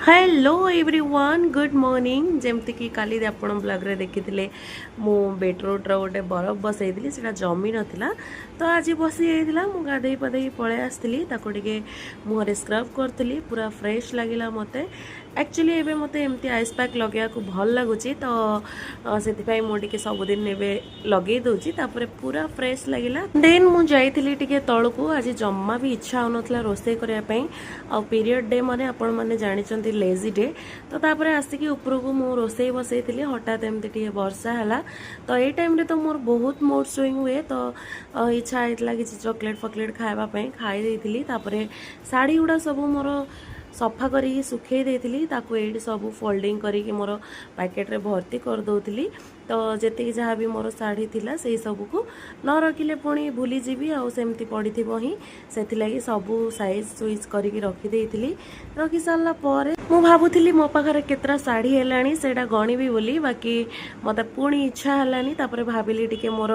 Hello everyone good morning जमती कि काली आपण ब्लॉग रे देखी मु बेडरूम गोटे बरफ बसई से जमी नाला तो आज बसी मु गाधे पाधे पलि आसती मुहरे स्क्रब करी पूरा फ्रेश लगिला मते एक्चुअली एबे मते एमती आइस पैक लगे को भल लगुच तो से मुझे सबुदिन लगे दूची पूरा फ्रेश लगिला देन मु जाइली टिके तलू को आज जम्मा भी इच्छा होनथला रोसे करने आ पीरियड डे माने आपण माने जानी लेजी डे तो तापर आसिक ऊपर को मु रोसे बसई हठात एमती वर्षा है तो ये टाइम तो मोर बहुत मूड स्विंग हुए तो इच्छा होता कि चॉकलेट फकलेट खावाई खाई शाढ़ी गुड़ा सब मोर सफा करी सुखे देती ये सब फोल्डिंग करी मोर पैकेट रे भर्ती कर दौली तो जी जहाँ भी मोर शाढ़ी थिला से सब को न रखिले पुणी भूली जीवी आमती पड़ी ही से सबू साइज सुइज करके रखी रखी सारा पर मु भावुली मो पाखे केतरा शाढ़ी है से गणिबी बोली बाकी मत पुणी इच्छा है भाविली टिके मोर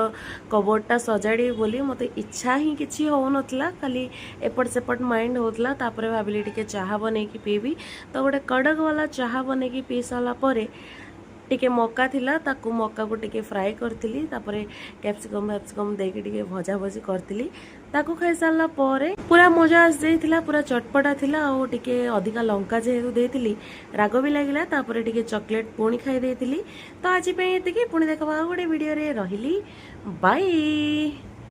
कबोर्डटा सजाड़ी बोली मत इच्छा ही किसी हो नथला खाली एपट सेपट माइंड होतला भाविली टिके चाह बन पीबी तो गोटे कड़क वाला चाह बन पी सारा पर टिके मक्का थिला ताकू मक्का को टिके फ्राए करथिली तापरे कैप्सिकम वैप्सिकम देके टिके भजा भजी करथिली ताकू खाई सारा पर पूरा मजा आस जाइथिला पूरा चटपटा थिला और टिके अधिका लंका जेहेतु देथिली राग भी लागिला तापरे टिके चॉकलेट पुणी खाई देथिली तो आज पे एतिकी पुणी देखबा गोटे वीडियो रे रहिली बाय।